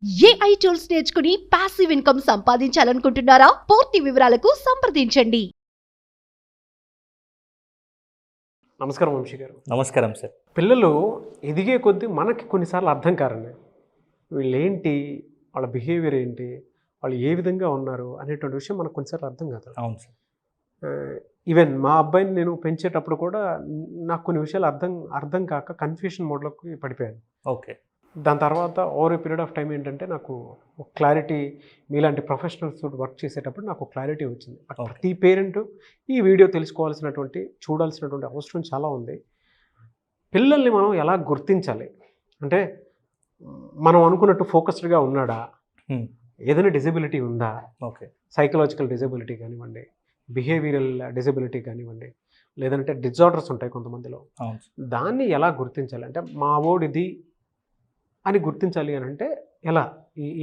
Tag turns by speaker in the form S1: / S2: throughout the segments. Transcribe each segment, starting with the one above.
S1: AI tools నేర్చుకుని passive income సంపాదించాలనుకుంటున్నారా? పూర్తి వివరాలకు సంప్రదించండి.
S2: నమస్కారం వంశీ గారు.
S3: నమస్కారం సార్.
S2: పిల్లలు ఎదిగే కొద్దీ మనకి కొన్నిసార్లు అర్థం కారండి. వీళ్ళేంటి, వాళ్ళ బిహేవియర్ ఏంటి, వాళ్ళు ఏ విధంగా ఉన్నారు అనేటువంటి విషయం మనకు కొన్నిసార్లు అర్థం కాదు.
S3: అవును సార్.
S2: ఈవెన్ మా అబ్బాయిని నేను పెంచేటప్పుడు కూడా నాకు కొన్ని విషయాలు అర్థం కాక కన్ఫ్యూషన్ మోడ్లోకి పడిపోయాను.
S3: ఓకే.
S2: దాని తర్వాత over a period of time ఏంటంటే నాకు ఒక క్లారిటీ, మీలాంటి ప్రొఫెషనల్స్ తోటి వర్క్ చేసేటప్పుడు నాకు క్లారిటీ వచ్చింది. ప్రతి పేరెంట్ ఈ వీడియో చూడాల్సినటువంటి అవసరం చాలా ఉంది. పిల్లల్ని మనం ఎలా గుర్తించాలి అంటే, మనం అనుకున్నట్టు ఫోకస్డ్గా ఉన్నాడా, ఏదైనా డిజబిలిటీ ఉందా,
S3: ఓకే,
S2: సైకలాజికల్ డిజబిలిటీ కానివ్వండి, బిహేవియరల్ డిజబిలిటీ కానివ్వండి, లేదంటే డిజార్డర్స్ ఉంటాయి కొంతమందిలో, దాన్ని ఎలా గుర్తించాలి అంటే, మా ఓడిది అని గుర్తించాలి అని అంటే ఎలా,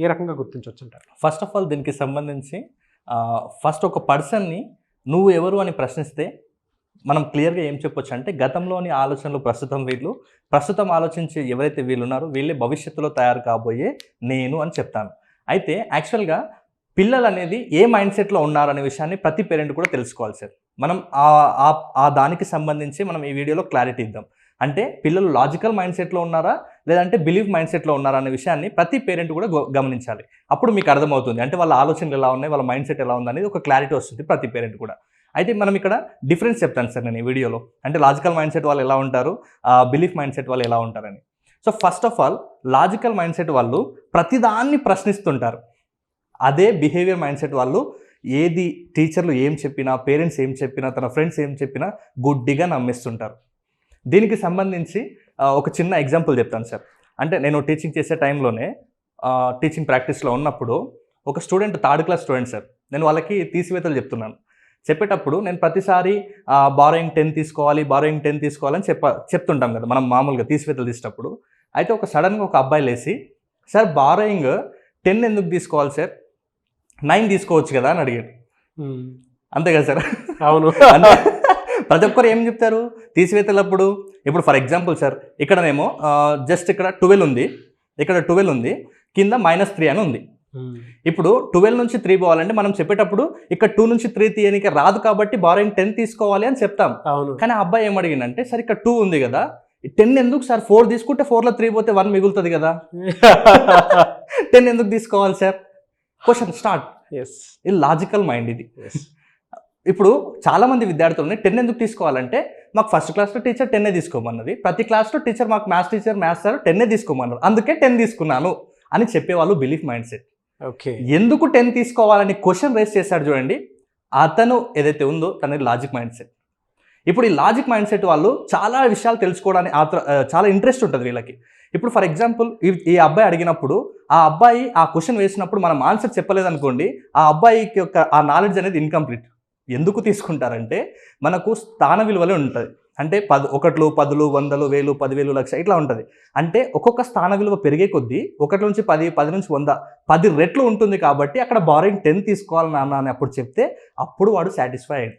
S2: ఏ రకంగా గుర్తించవచ్చు అంటారు?
S3: ఫస్ట్ ఆఫ్ ఆల్ దీనికి సంబంధించి ఫస్ట్ ఒక పర్సన్ని నువ్వు ఎవరు అని ప్రశ్నిస్తే మనం క్లియర్గా ఏం చెప్పొచ్చు అంటే, గతంలోని ఆలోచనలు ప్రస్తుతం ఆలోచించి ఎవరైతే వీళ్ళున్నారో వీళ్ళే భవిష్యత్తులో తయారు కాబోయే నేను అని చెప్తాను. అయితే యాక్చువల్గా పిల్లలు అనేది ఏ మైండ్ సెట్లో ఉన్నారనే విషయాన్ని ప్రతి పేరెంట్ కూడా తెలుసుకోవాలి సార్. మనం ఆ దానికి సంబంధించి మనం ఈ వీడియోలో క్లారిటీ ఇద్దాం. అంటే పిల్లలు లాజికల్ మైండ్ సెట్లో ఉన్నారా లేదంటే బిలీఫ్ మైండ్ సెట్లో ఉన్నారా అనే విషయాన్ని ప్రతి పేరెంట్ కూడా గమనించాలి. అప్పుడు మీకు అర్థమవుతుంది అంటే వాళ్ళ ఆలోచనలు ఎలా ఉన్నాయి, వాళ్ళ మైండ్ సెట్ ఎలా ఉంది అనేది ఒక క్లారిటీ వస్తుంది ప్రతి పేరెంట్ కూడా. అయితే మనం ఇక్కడ డిఫరెన్స్ చెప్తాను సార్ నేను ఈ వీడియోలో, అంటే లాజికల్ మైండ్ సెట్ వాళ్ళు ఎలా ఉంటారు, బిలీఫ్ మైండ్ సెట్ వాళ్ళు ఎలా ఉంటారని. So first of all logical mind set వాళ్ళు ప్రతిదాన్ని ప్రశ్నిస్తుంటారు. అదే బిహేవియర్ మైండ్ సెట్ వాళ్ళు ఏది టీచర్లు ఏం చెప్పినా, పేరెంట్స్ ఏం చెప్పినా, తన ఫ్రెండ్స్ ఏం చెప్పినా గుడ్డిగా నమ్మేస్తుంటారు. దీనికి సంబంధించి ఒక చిన్న ఎగ్జాంపుల్ చెప్తాను సార్. అంటే నేను టీచింగ్ చేసే టైంలోనే టీచింగ్ ప్రాక్టీస్లో ఉన్నప్పుడు ఒక student, 3rd class student sir, నేను వాళ్ళకి తీసివేతలు చెప్పేటప్పుడు నేను ప్రతిసారి బారోయింగ్ 10 తీసుకోవాలని చెప్తుంటాం కదా మనం మామూలుగా తీసివేతలు తీసేటప్పుడు. అయితే ఒక సడన్గా ఒక అబ్బాయి లేసి, సార్ బారోయింగ్ 10 ఎందుకు తీసుకోవాలి సార్, 9 తీసుకోవచ్చు కదా అని అడిగాడు. అంతే కదా సార్? అవును. ప్రతి ఒక్కరు ఏం చెప్తారు తీసివేతలప్పుడు? ఇప్పుడు ఫర్ ఎగ్జాంపుల్ సార్, ఇక్కడనేమో జస్ట్ ఇక్కడ 12 ఉంది, ఇక్కడ 12 ఉంది, కింద -3 అని ఉంది. ఇప్పుడు 12 నుంచి 3 పోవాలంటే మనం చెప్పేటప్పుడు ఇక్కడ 2 నుంచి 3 తీయడానికి రాదు కాబట్టి బారోయింగ్ 10 తీసుకోవాలి అని చెప్తాం. కానీ ఆ అబ్బాయి ఏం అడిగిందంటే, సార్ ఇక్కడ 2 ఉంది కదా, 10 ఎందుకు సార్, 4 తీసుకుంటే 4లో 3 పోతే 1 మిగులుతుంది కదా, 10 ఎందుకు తీసుకోవాలి సార్? Question start. ఇది లాజికల్ మైండ్ ఇది. ఇప్పుడు చాలామంది విద్యార్థులని 10 ఎందుకు తీసుకోవాలంటే, మాకు ఫస్ట్ క్లాస్లో టీచర్ 10 తీసుకోమన్నది, ప్రతి క్లాస్లో టీచర్ మాకు మ్యాథ్స్ సార్ 10 తీసుకోమన్నారు, అందుకే 10 తీసుకున్నాను అని చెప్పేవాళ్ళు బిలీఫ్ మైండ్ సెట్. ఓకే, ఎందుకు 10 తీసుకోవాలని క్వశ్చన్ రేస్ చేశాడు చూడండి, అతను ఏదైతే ఉందో తనది లాజిక్ మైండ్ సెట్. ఇప్పుడు ఈ లాజిక్ మైండ్ సెట్ వాళ్ళు చాలా విషయాలు తెలుసుకోవడానికి చాలా ఇంట్రెస్ట్ ఉంటుంది వీళ్ళకి. ఇప్పుడు ఫర్ ఎగ్జాంపుల్ ఈ అబ్బాయి అడిగినప్పుడు, ఆ అబ్బాయి ఆ క్వశ్చన్ వేసినప్పుడు మనం ఆన్సర్ చెప్పలేదనుకోండి, ఆ అబ్బాయికి యొక్క ఆ నాలెడ్జ్ అనేది ఇన్కంప్లీట్. ఎందుకు తీసుకుంటారంటే, మనకు స్థాన విలువలే ఉంటుంది. అంటే 1, 10, 100, 1000, 10,000, 1,00,000 ఇట్లా ఉంటుంది. అంటే ఒక్కొక్క స్థాన విలువ పెరిగే కొద్దీ 1 నుంచి 10, 10 నుంచి 100, 10 రెట్లు ఉంటుంది. కాబట్టి అక్కడ బారోయింగ్ 10 తీసుకోవాలి నాన్న అని అప్పుడు చెప్తే అప్పుడు వాడు సాటిస్ఫై అయ్యాడు.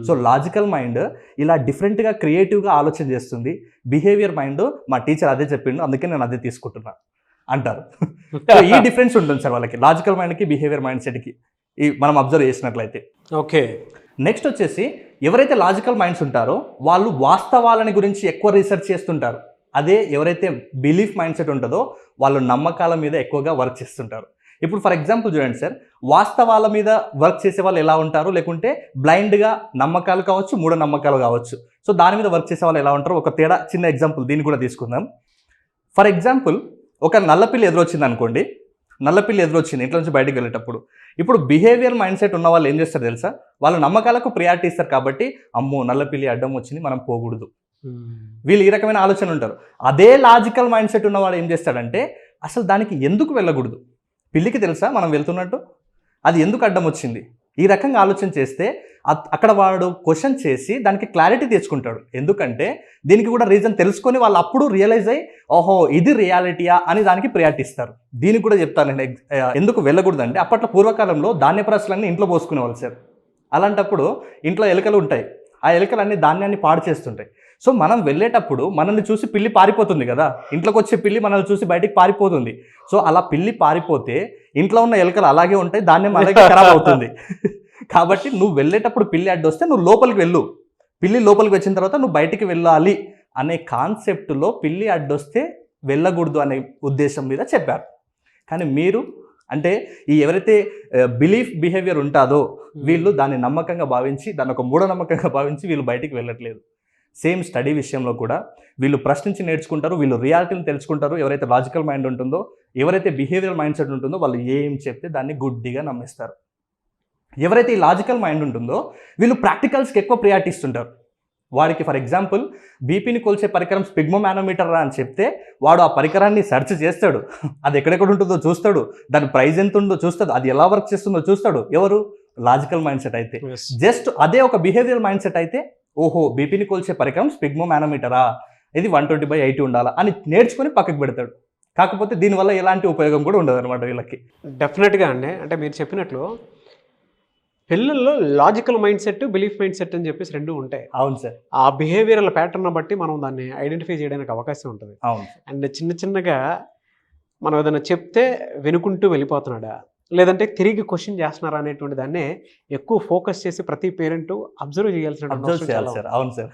S3: సో లాజికల్ మైండ్ ఇలా డిఫరెంట్గా క్రియేటివ్గా ఆలోచన చేస్తుంది. బిహేవియర్ మైండ్ మా టీచర్ అదే చెప్పిండు అందుకే నేను అదే తీసుకుంటున్నా అంటారు. ఈ డిఫరెన్స్ ఉంటుంది సార్ వాళ్ళకి, లాజికల్ మైండ్కి బిహేవియర్ మైండ్ సెట్కి మనం అబ్జర్వ్ చేసినట్లయితే. ఓకే, నెక్స్ట్ వచ్చేసి ఎవరైతే లాజికల్ మైండ్స్ ఉంటారో వాళ్ళు వాస్తవాలని గురించి ఎక్కువ రీసెర్చ్ చేస్తుంటారు. అదే ఎవరైతే బిలీఫ్ మైండ్ సెట్ ఉంటుందో వాళ్ళు నమ్మకాల మీద ఎక్కువగా వర్క్ చేస్తుంటారు. ఇప్పుడు ఫర్ ఎగ్జాంపుల్ చూడండి సార్, వాస్తవాల మీద వర్క్ చేసే వాళ్ళు ఎలా ఉంటారు, లేకుంటే బ్లైండ్గా నమ్మకాలు కావచ్చు, మూఢనమ్మకాలు కావచ్చు, సో దాని మీద వర్క్ చేసే వాళ్ళు ఎలా ఉంటారు, ఒక చిన్న ఎగ్జాంపుల్ దీన్ని కూడా తీసుకుందాం. ఫర్ ఎగ్జాంపుల్ ఒక నల్లపిల్లి ఎదురొచ్చింది అనుకోండి, ఇంట్లో నుంచి బయటకు వెళ్ళేటప్పుడు. ఇప్పుడు బిహేవియర్ మైండ్ సెట్ ఉన్న వాళ్ళు ఏం చేస్తారు తెలుసా, వాళ్ళు నమ్మకాలకు ప్రియారిటీ ఇస్తారు. కాబట్టి అమ్మో నల్లపిల్లి అడ్డం వచ్చింది, మనం పోకూడదు, వీళ్ళు ఈ రకమైన ఆలోచన ఉంటారు. అదే లాజికల్ మైండ్ సెట్ ఉన్నవాడు ఏం చేస్తాడంటే, అసలు దానికి ఎందుకు వెళ్ళకూడదు, పిల్లికి తెలుసా మనం వెళ్తున్నట్టు, అది ఎందుకు అడ్డం వచ్చింది, ఈ రకంగా ఆలోచన చేస్తే అక్కడ వాడు క్వశ్చన్ చేసి దానికి క్లారిటీ తెచ్చుకుంటాడు. ఎందుకంటే దీనికి కూడా రీజన్ తెలుసుకొని వాళ్ళు అప్పుడు రియలైజ్ అయ్యి, ఓహో ఇది రియాలిటీయా అని దానికి ప్రియారిటీ ఇస్తారు. దీనికి కూడా చెప్తాను నేను ఎందుకు వెళ్ళకూడదంటే, అప్పట్లో పూర్వకాలంలో ధాన్యపరాశులన్నీ ఇంట్లో పోసుకునేవాళ్ళు సార్. అలాంటప్పుడు ఇంట్లో ఎలుకలు ఉంటాయి, ఆ ఎలుకలన్నీ ధాన్యాన్ని పాడు చేస్తుంటాయి. సో మనం వెళ్ళేటప్పుడు మనల్ని చూసి పిల్లి పారిపోతుంది కదా, ఇంట్లోకి వచ్చే పిల్లి మనల్ని చూసి బయటికి పారిపోతుంది. సో అలా పిల్లి పారిపోతే ఇంట్లో ఉన్న ఎలుకలు అలాగే ఉంటాయి, ధాన్యం అలాగే ఖరాబ్ అవుతుంది. కాబట్టి నువ్వు వెళ్ళేటప్పుడు పిల్లి అడ్డొస్తే నువ్వు లోపలికి వెళ్ళు, పిల్లి లోపలికి వచ్చిన తర్వాత నువ్వు బయటికి వెళ్ళాలి అనే కాన్సెప్ట్లో పిల్లి అడ్డొస్తే వెళ్ళకూడదు అనే ఉద్దేశం మీద చెప్పారు. కానీ మీరు అంటే ఈ ఎవరైతే బిలీఫ్ బిహేవియర్ ఉంటుందో వీళ్ళు దాన్ని నమ్మకంగా భావించి, దాన్ని ఒక మూఢనమ్మకంగా భావించి వీళ్ళు బయటికి వెళ్ళట్లేదు. సేమ్ స్టడీ విషయంలో కూడా వీళ్ళు ప్రశ్నించి నేర్చుకుంటారు, వీళ్ళు రియాలిటీని తెలుసుకుంటారు. ఎవరైతే లాజికల్ మైండ్ ఉంటుందో, ఎవరైతే బిహేవియరల్ మైండ్ సెట్ ఉంటుందో వాళ్ళు ఏం చెప్తే దాన్ని గుడ్డిగా నమ్మేస్తారు. ఎవరైతే ఈ లాజికల్ మైండ్ ఉంటుందో వీళ్ళు ప్రాక్టికల్స్కి ఎక్కువ ప్రియారిటీ ఇస్తుంటారు. వాడికి ఫర్ ఎగ్జాంపుల్ బీపీని కొలిచే పరికరం స్పిగ్మోమానోమీటర్ అని చెప్తే వాడు ఆ పరికరాన్ని సెర్చ్ చేస్తాడు, అది ఎక్కడెక్కడ ఉంటుందో చూస్తాడు, దాని ప్రైస్ ఎంత ఉందో చూస్తాడు, అది ఎలా వర్క్ చేస్తుందో చూస్తాడు. ఎవరు? లాజికల్ మైండ్ సెట్ అయితే. జస్ట్ అదే ఒక బిహేవియరల్ మైండ్ సెట్ అయితే ఓహో బీపీని కొలిచే పరికరం స్పిగ్మోమానోమీటరా, ఇది 120/80 ఉండాలా అని నేర్చుకొని పక్కకు పెడతాడు. కాకపోతే దీనివల్ల ఎలాంటి ఉపయోగం కూడా ఉండదు అనమాట వీళ్ళకి.
S2: డెఫినెట్గా అండి. అంటే మీరు చెప్పినట్లు పిల్లల్లో logical mind set, belief mind set అని చెప్పేసి రెండు ఉంటాయి.
S3: అవును సార్.
S2: ఆ బిహేవియరల్ ప్యాటర్న్ బట్టి మనం దాన్ని ఐడెంటిఫై చేయడానికి అవకాశం ఉంటుంది.
S3: అవును.
S2: అండ్ చిన్నగా మనం ఏదైనా చెప్తే వినుకుంటూ వెళ్ళిపోతున్నాడా, లేదంటే తిరిగి క్వశ్చన్ చేస్తున్నారా అనేటువంటి దాన్నే ఎక్కువ ఫోకస్ చేసి ప్రతి పేరెంట్ అబ్జర్వ్ చేయాల్సిన.
S3: అవును సార్.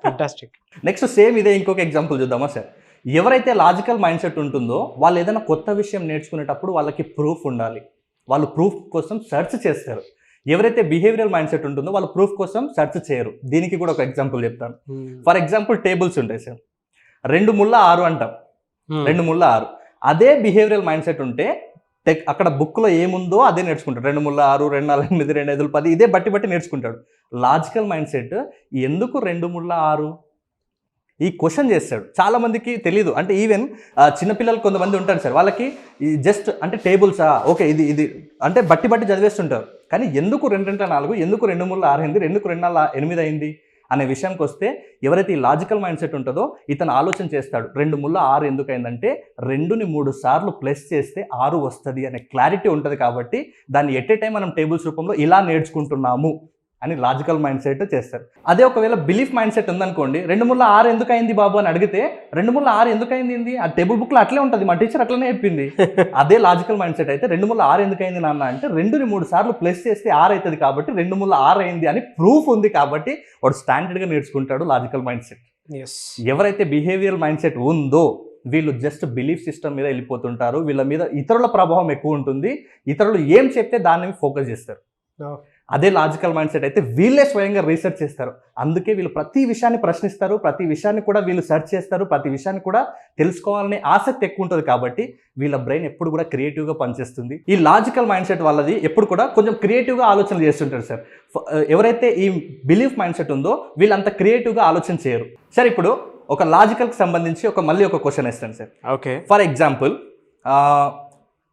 S2: ఫెంటాస్టిక్.
S3: నెక్స్ట్ సేమ్ ఇదే ఇంకొక ఎగ్జాంపుల్ చూద్దామా సార్. ఎవరైతే లాజికల్ మైండ్ సెట్ ఉంటుందో వాళ్ళు ఏదైనా కొత్త విషయం నేర్చుకునేటప్పుడు వాళ్ళకి ప్రూఫ్ ఉండాలి, వాళ్ళు ప్రూఫ్ కోసం సెర్చ్ చేస్తారు. ఎవరైతే బిహేవియరల్ మైండ్ సెట్ ఉంటుందో వాళ్ళు ప్రూఫ్ కోసం సెర్చ్ చేయరు. దీనికి కూడా ఒక ఎగ్జాంపుల్ చెప్తాను. ఫర్ ఎగ్జాంపుల్ టేబుల్స్ ఉంటాయి సార్, 2 ముళ్ళ 6 అంటాం, 2 ముళ్ళ 6. అదే బిహేవియరల్ మైండ్ సెట్ ఉంటే అక్కడ బుక్లో ఏముందో అదే నేర్చుకుంటాడు. 2 ముళ్ళ 6, 2 4 8, 2 5 10 ఇదే బట్టి నేర్చుకుంటాడు. లాజికల్ మైండ్ సెట్ ఎందుకు 2 ముళ్ళ 6 ఈ క్వశ్చన్ చేస్తాడు. చాలా మందికి తెలియదు. అంటే ఈవెన్ చిన్నపిల్లలు కొంతమంది ఉంటారు సార్, వాళ్ళకి జస్ట్ అంటే టేబుల్సా ఓకే ఇది అంటే బట్టి చదివేస్తుంటారు. కానీ ఎందుకు 2 2 4, ఎందుకు 2 3 6 అయింది, ఎందుకు 2 4 8 అయింది అనే విషయానికి వస్తే ఎవరైతే ఈ లాజికల్ మైండ్ సెట్ ఉంటుందో ఇతను ఆలోచన చేస్తాడు. 2 ముళ్ళ 6 ఎందుకు అయిందంటే 2ని 3 సార్లు ప్లస్ చేస్తే 6 వస్తుంది అనే క్లారిటీ ఉంటుంది. కాబట్టి దాన్ని ఎట్ ఏ టైం మనం టేబుల్స్ రూపంలో ఇలా నేర్చుకుంటున్నాము అని లాజికల్ మైండ్ సెట్ చేస్తారు. అదే ఒకవేళ బిలీఫ్ మైండ్ సెట్ ఉందనుకోండి, 2 ముళ్ళ 6 ఎందుకు అయింది బాబు అని అడిగితే 2 ముళ్ళ 6 ఎందుకు అయింది ఆ టేబుల్ బుక్లో అట్లే ఉంటుంది, మా టీచర్ అట్లనే చెప్పింది. అదే లాజికల్ మైండ్ సెట్ అయితే 2 ముళ్ళ 6 ఎందుకు అయింది నాన్న అంటే 2ని 3 సార్లు ప్లస్ చేస్తే 6 అవుతుంది కాబట్టి 2 ముళ్ళ 6 అయింది అని ప్రూఫ్ ఉంది. కాబట్టి వాడు స్టాండర్డ్గా నేర్చుకుంటాడు లాజికల్ మైండ్ సెట్. ఎవరైతే బిహేవియరల్ మైండ్ సెట్ ఉందో వీళ్ళు జస్ట్ బిలీఫ్ సిస్టమ్ మీద వెళ్ళిపోతుంటారు. వీళ్ళ మీద ఇతరుల ప్రభావం ఎక్కువ ఉంటుంది, ఇతరులు ఏం చెప్తే దాన్ని ఫోకస్ చేస్తారు. అదే లాజికల్ మైండ్ సెట్ అయితే వీళ్ళే స్వయంగా రీసెర్చ్ చేస్తారు. అందుకే వీళ్ళు ప్రతి విషయాన్ని ప్రశ్నిస్తారు, ప్రతి విషయాన్ని కూడా వీళ్ళు సెర్చ్ చేస్తారు, ప్రతి విషయాన్ని కూడా తెలుసుకోవాలనే ఆసక్తి ఎక్కువ ఉంటుంది. కాబట్టి వీళ్ళ బ్రెయిన్ ఎప్పుడు కూడా క్రియేటివ్గా పనిచేస్తుంది. ఈ లాజికల్ మైండ్ సెట్ వాళ్ళది ఎప్పుడు కూడా కొంచెం క్రియేటివ్గా ఆలోచనలు చేస్తుంటారు సార్. ఎవరైతే ఈ బిలీఫ్ మైండ్ సెట్ ఉందో వీళ్ళంత క్రియేటివ్గా ఆలోచన చేయరు. సార్ ఇప్పుడు ఒక లాజికల్కి సంబంధించి మళ్ళీ ఒక క్వశ్చన్ వేస్తాను సార్.
S2: ఓకే.
S3: ఫర్ ఎగ్జాంపుల్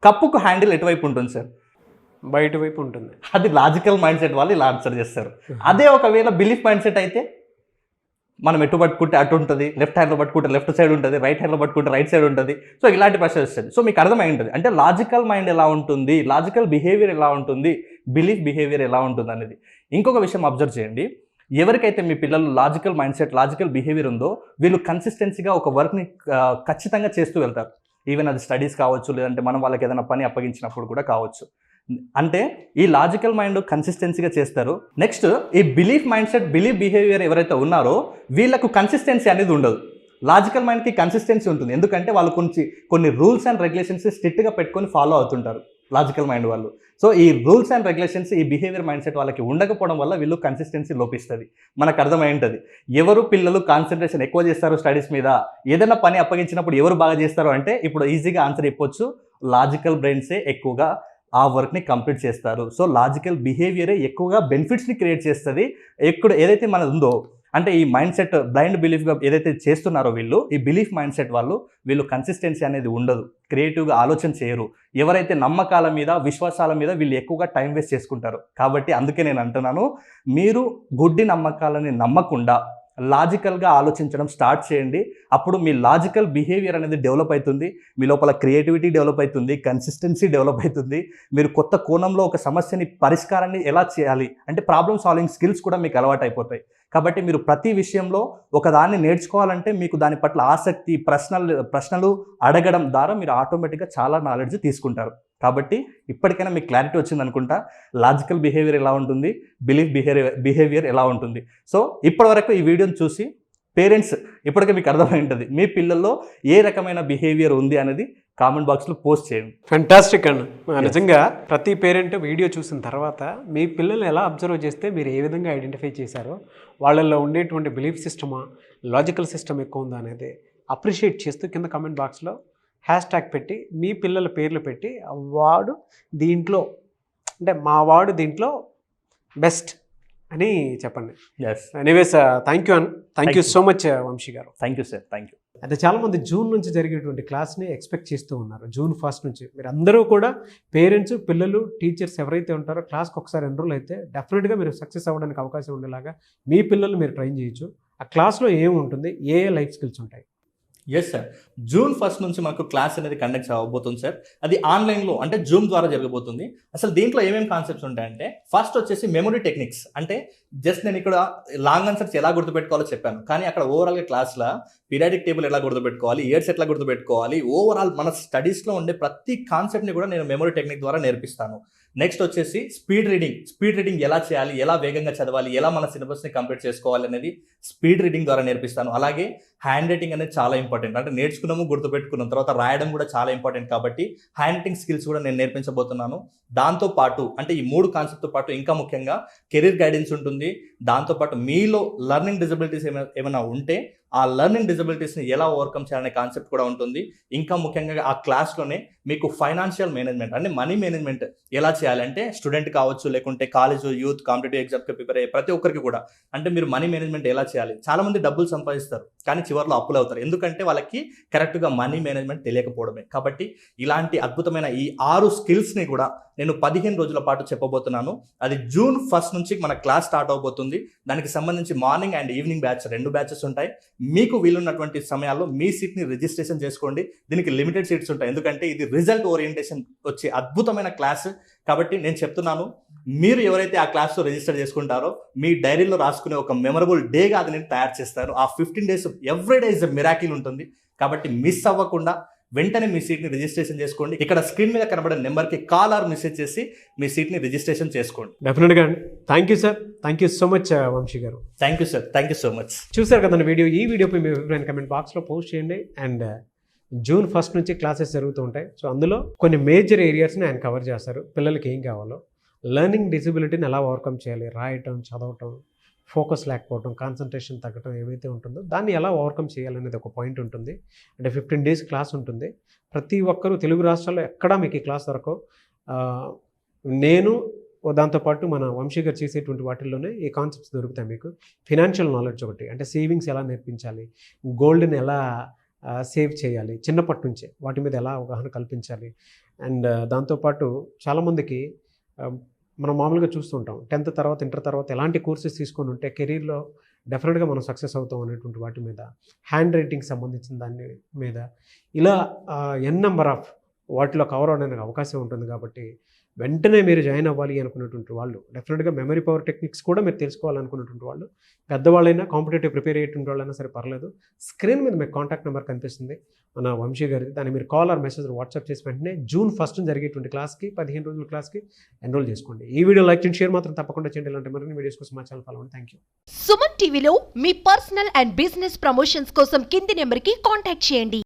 S3: కప్పుకు హ్యాండిల్ ఎటువైపు ఉంటుంది సార్?
S2: బయట వైపు ఉంటుంది.
S3: అది లాజికల్ మైండ్ సెట్ వాళ్ళు ఇలా ఆన్సర్ చేస్తారు. అదే ఒకవేళ బిలీఫ్ మైండ్ సెట్ అయితే మనం ఎటు పట్టుకుంటే అటు ఉంటుంది, లెఫ్ట్ హ్యాండ్లో పట్టుకుంటే లెఫ్ట్ సైడ్ ఉంటుంది, రైట్ హ్యాండ్లో పట్టుకుంటే రైట్ సైడ్ ఉంటుంది. సో ఇలాంటి ప్రశ్న వస్తుంది. సో మీకు అర్థమై ఉంటుంది అంటే లాజికల్ మైండ్ ఎలా ఉంటుంది, లాజికల్ బిహేవియర్ ఎలా ఉంటుంది, బిలీఫ్ బిహేవియర్ ఎలా ఉంటుంది అనేది. ఇంకొక విషయం అబ్జర్వ్ చేయండి. ఎవరికైతే మీ పిల్లలు logical mind set, logical behaviour ఉందో వీళ్ళు కన్సిస్టెన్సీగా ఒక వర్క్ని ఖచ్చితంగా చేస్తూ వెళ్తారు. ఈవెన్ అది స్టడీస్ కావచ్చు, లేదంటే మనం వాళ్ళకి ఏదైనా పని అప్పగించినప్పుడు కూడా కావచ్చు. అంటే ఈ లాజికల్ మైండ్ కన్సిస్టెన్సీగా చేస్తారు. నెక్స్ట్ ఈ belief mind set, belief behaviour ఎవరైతే ఉన్నారో వీళ్ళకు కన్సిస్టెన్సీ అనేది ఉండదు. లాజికల్ మైండ్కి కన్సిస్టెన్సీ ఉంటుంది, ఎందుకంటే వాళ్ళు కొన్ని రూల్స్ అండ్ రెగ్యులేషన్స్ స్ట్రిక్ట్గా పెట్టుకొని ఫాలో అవుతుంటారు లాజికల్ మైండ్ వాళ్ళు. సో ఈ రూల్స్ అండ్ రెగ్యులేషన్స్, ఈ బిహేవియర్ మైండ్ సెట్ వాళ్ళకి ఉండకపోవడం వల్ల వీళ్ళు కన్సిస్టెన్సీ లోపిస్తుంది. మనకు అర్థమై ఉంటుంది. ఎవరు పిల్లలు కాన్సన్ట్రేషన్ ఎక్కువ చేస్తారు స్టడీస్ మీద, ఏదైనా పని అప్పగించినప్పుడు ఎవరు బాగా చేస్తారు అంటే ఇప్పుడు ఈజీగా ఆన్సర్ చెప్పొచ్చు, లాజికల్ బ్రెయిన్సే ఎక్కువగా ఆ వర్క్ని కంప్లీట్ చేస్తారు. సో లాజికల్ బిహేవియరే ఎక్కువగా బెనిఫిట్స్ని క్రియేట్ చేస్తుంది. ఏదైతే మనది ఉందో అంటే ఈ మైండ్ సెట్ బ్లైండ్ బిలీఫ్గా ఏదైతే చేస్తున్నారో వీళ్ళు, ఈ బిలీఫ్ మైండ్ సెట్ వీళ్ళు కన్సిస్టెన్సీ అనేది ఉండదు, క్రియేటివ్గా ఆలోచన చేయరు. ఎవరైతే నమ్మకాల మీద, విశ్వాసాల మీద వీళ్ళు ఎక్కువగా టైం వేస్ట్ చేసుకుంటారు. కాబట్టి అందుకే నేను అంటున్నాను, మీరు గుడ్డి నమ్మకాలని నమ్మకుండా లాజికల్గా ఆలోచించడం స్టార్ట్ చేయండి. అప్పుడు మీ లాజికల్ బిహేవియర్ అనేది డెవలప్ అవుతుంది, మీ లోపల క్రియేటివిటీ డెవలప్ అవుతుంది, కన్సిస్టెన్సీ డెవలప్ అవుతుంది. మీరు కొత్త కోణంలో ఒక సమస్యని పరిష్కారాన్ని ఎలా చేయాలి అంటే ప్రాబ్లమ్ సాల్వింగ్ స్కిల్స్ కూడా మీకు అలవాటు అయిపోతాయి. కాబట్టి మీరు ప్రతి విషయంలో ఒకదాన్ని నేర్చుకోవాలంటే మీకు దాని పట్ల ఆసక్తి, ప్రశ్నలు అడగడం ద్వారా మీరు ఆటోమేటిక్గా చాలా నాలెడ్జ్ తీసుకుంటారు. కాబట్టి ఇప్పటికైనా మీకు క్లారిటీ వచ్చింది అనుకుంటా, లాజికల్ బిహేవియర్ ఎలా ఉంటుంది, బిలీఫ్ బిహేవియర్ ఎలా ఉంటుంది. సో ఇప్పటివరకు ఈ వీడియోని చూసి పేరెంట్స్ ఇప్పటికే మీకు అర్థమై ఉంటుంది మీ పిల్లల్లో ఏ రకమైన బిహేవియర్ ఉంది అనేది కామెంట్ బాక్స్లో పోస్ట్ చేయండి.
S2: ఫెంటాస్టిక్ అన్న. నిజంగా ప్రతి పేరెంట్ వీడియో చూసిన తర్వాత మీ పిల్లలు ఎలా అబ్జర్వ్ చేస్తే మీరు ఏ విధంగా ఐడెంటిఫై చేశారో, వాళ్ళల్లో ఉండేటువంటి బిలీఫ్ సిస్టమా, లాజికల్ సిస్టమ్ ఎక్కువ ఉందా అనేది అప్రిషియేట్ చేస్తూ కింద కామెంట్ బాక్స్లో హ్యాష్ట్యాగ్ పెట్టి మీ పిల్లల పేర్లు పెట్టి వాడు దీంట్లో అంటే మా వాడు దీంట్లో బెస్ట్ అని చెప్పండి. ఎనీవేస్ థ్యాంక్ యూ అన్న. Thank you so much Vamshi గారు.
S3: Thank you sir. Thank you.
S2: అయితే చాలామంది జూన్ నుంచి జరిగేటువంటి క్లాస్ని ఎక్స్పెక్ట్ చేస్తూ ఉన్నారు. జూన్ 1 నుంచి మీరు అందరూ కూడా పేరెంట్స్, పిల్లలు, టీచర్స్ ఎవరైతే ఉంటారో క్లాస్కి ఒకసారి ఎన్రోల్ అయితే డెఫినెట్గా మీరు సక్సెస్ అవ్వడానికి అవకాశం ఉండేలాగా మీ పిల్లలు మీరు ట్రైన్ చేయొచ్చు. ఆ క్లాస్లో ఏముంటుంది, ఏ లైఫ్ స్కిల్స్ ఉంటాయి?
S3: ఎస్ సార్, జూన్ 1 నుంచి మనకు క్లాస్ అనేది కండక్ట్ అవ్వబోతుంది సార్. అది ఆన్లైన్లో అంటే జూమ్ ద్వారా జరగబోతుంది. అసలు దీంట్లో ఏమేమి కాన్సెప్ట్స్ ఉంటాయంటే ఫస్ట్ వచ్చేసి మెమరీ టెక్నిక్స్. అంటే జస్ట్ నేను ఇక్కడ లాంగ్ ఆన్సర్స్ ఎలా గుర్తుపెట్టుకోవాలో చెప్పాను, కానీ అక్కడ ఓవరాల్గా క్లాస్లో పీరియాడిక్ టేబుల్ ఎలా గుర్తుపెట్టుకోవాలి, ఇయర్స్ ఎట్లా గుర్తుపెట్టుకోవాలి, ఓవరాల్ మన స్టడీస్లో ఉండే ప్రతి కాన్సెప్ట్ని కూడా నేను మెమరీ టెక్నిక్ ద్వారా నేర్పిస్తాను. నెక్స్ట్ వచ్చేసి స్పీడ్ రీడింగ్ ఎలా చేయాలి, ఎలా వేగంగా చదవాలి, ఎలా మన సిలబస్ని కంప్లీట్ చేసుకోవాలి అనేది స్పీడ్ రీడింగ్ ద్వారా నేర్పిస్తాను. అలాగే హ్యాండ్ రైటింగ్ అనేది చాలా ఇంపార్టెంట్. అంటే నేర్చుకున్నాము, గుర్తుపెట్టుకున్నాం, తర్వాత రాయడం కూడా చాలా ఇంపార్టెంట్. కాబట్టి హ్యాండ్ రైటింగ్ స్కిల్స్ కూడా నేను నేర్పించబోతున్నాను. దాంతోపాటు అంటే ఈ 3 కాన్సెప్ట్తో పాటు ఇంకా ముఖ్యంగా కెరీర్ గైడెన్స్ ఉంటుంది. దాంతోపాటు మీలో లెర్నింగ్ డిజబిలిటీస్ ఏమైనా ఉంటే ఆ లెర్నింగ్ డిజబిలిటీస్ని ఎలా ఓవర్కమ్ చేయాలనే కాన్సెప్ట్ కూడా ఉంటుంది. ఇంకా ముఖ్యంగా ఆ క్లాస్లోనే మీకు ఫైనాన్షియల్ మేనేజ్మెంట్ అంటే మనీ మేనేజ్మెంట్ ఎలా చేయాలంటే స్టూడెంట్ కావచ్చు, లేకుంటే కాలేజ్, యూత్, కాంపిటేటివ్ ఎగ్జామ్కి ప్రిపేర్ అయ్యే ప్రతి ఒక్కరికి కూడా అంటే మీరు మనీ మేనేజ్మెంట్ ఎలా చేయాలి. చాలామంది డబ్బులు సంపాదిస్తారు కానీ చివరిలో అప్పులు అవుతారు, ఎందుకంటే వాళ్ళకి కరెక్ట్గా మనీ మేనేజ్మెంట్ తెలియకపోవడమే. కాబట్టి ఇలాంటి అద్భుతమైన ఈ 6 స్కిల్స్ని కూడా నేను 15 రోజుల పాటు చెప్పబోతున్నాను. అది జూన్ 1 నుంచి మన క్లాస్ స్టార్ట్ అవబోతుంది. దానికి సంబంధించి morning and evening batch 2 batches ఉంటాయి. మీకు వీలున్నటువంటి సమయాల్లో మీ సీట్ని రిజిస్ట్రేషన్ చేసుకోండి. దీనికి లిమిటెడ్ సీట్స్ ఉంటాయి, ఎందుకంటే ఇది రిజల్ట్ ఓరియంటేషన్ వచ్చే అద్భుతమైన క్లాస్. కాబట్టి నేను చెప్తున్నాను, మీరు ఎవరైతే ఆ క్లాస్లో రిజిస్టర్ చేసుకుంటారో మీ డైరీలో రాసుకునే ఒక మెమరబుల్ డేగా అది నేను తయారు చేస్తాను. ఆ 15 days every day is a miracle ఉంటుంది. కాబట్టి మిస్ అవ్వకుండా వెంటనే మీ సీట్ని రిజిస్ట్రేషన్ చేసుకోండి. ఇక్కడ స్క్రీన్ మీద కనబడే నెంబర్కి కాల్ ఆర్ మెసేజ్ చేసి మీ సీట్ని రిజిస్ట్రేషన్ చేసుకోండి.
S2: డెఫినెట్గా అండి. Thank you sir. Thank you so much Vamshi గారు.
S3: Thank you sir. Thank you so much.
S2: చూసారు కదండి వీడియో. ఈ వీడియోపై మీ అభిప్రాయం కమెంట్ బాక్స్లో పోస్ట్ చేయండి. అండ్ జూన్ 1 నుంచి క్లాసెస్ జరుగుతూ ఉంటాయి. సో అందులో కొన్ని మేజర్ ఏరియాస్ని ఆయన కవర్ చేస్తారు. పిల్లలకి ఏం కావాలో, లెర్నింగ్ డిసబిలిటీని ఎలా ఓవర్కమ్ చేయాలి, రాయటం, చదవటం, ఫోకస్ లేకపోవడం, కాన్సన్ట్రేషన్ తగ్గటం ఏవైతే ఉంటుందో దాన్ని ఎలా ఓవర్కమ్ చేయాలనేది ఒక పాయింట్ ఉంటుంది. అంటే 15 days క్లాస్ ఉంటుంది. ప్రతి ఒక్కరూ తెలుగు రాష్ట్రాల్లో ఎక్కడా మీకు ఈ క్లాస్ దొరకవు. నేను దాంతోపాటు మన వంశీ గారు చేసేటువంటి వాటిల్లోనే ఈ కాన్సెప్ట్స్ దొరుకుతాయి మీకు. ఫినాన్షియల్ నాలెడ్జ్ ఒకటి, అంటే సేవింగ్స్ ఎలా నేర్పించాలి, గోల్డ్ని ఎలా సేవ్ చేయాలి చిన్నప్పటి నుంచే, వాటి మీద ఎలా అవగాహన కల్పించాలి. అండ్ దాంతోపాటు చాలామందికి మనం మామూలుగా చూస్తుంటాం 10th తర్వాత, ఇంటర్ తర్వాత ఎలాంటి కోర్సెస్ తీసుకొని ఉంటే కెరీర్లో డెఫినెట్గా మనం సక్సెస్ అవుతాం అనేటువంటి వాటి మీద, హ్యాండ్ రైటింగ్ సంబంధించిన దాని మీద, ఇలా నెంబర్ ఆఫ్ వాటిలో కవర్ అవడానికి అవకాశం ఉంటుంది. కాబట్టి వెంటనే మీరు జాయిన్ అవ్వాలి అనుకున్నటువంటి వాళ్ళు, డెఫినెట్గా మెమరీ పవర్ టెక్నిక్స్ కూడా మీరు తెలుసుకోవాలనుకున్నటువంటి వాళ్ళు, పెద్దవాళ్ళైనా కాంపిటేటివ్ ప్రిపేర్ అయ్యేటువంటి వాళ్ళైనా సరే పర్లేదు, స్క్రీన్ మీద మీకు కాంటాక్ట్ నెంబర్ కనిపిస్తుంది మన వంశీ గారిది. దాన్ని మీరు కాల్ ఆర్ మెసేజ్ వాట్సాప్ చేసి వెంటనే జూన్ 1 జరిగేటువంటి క్లాస్కి 15 రోజుల క్లాస్కి ఎన్రోల్ చేసుకోండి. ఈ వీడియో లైక్ చేయండి, షేర్ మాత్రం తప్పకుండా చేయండి. ఇలాంటి మరిన్ని వీడియోస్ కోసం మా ఛానల్ ఫాలో అవ్వండి. Thank you.
S1: సుమన్ టీవీలో మీ పర్సనల్ అండ్ బిజినెస్ ప్రమోషన్స్ కోసం కింది నెంబర్కి కాంటాక్ట్ చేయండి.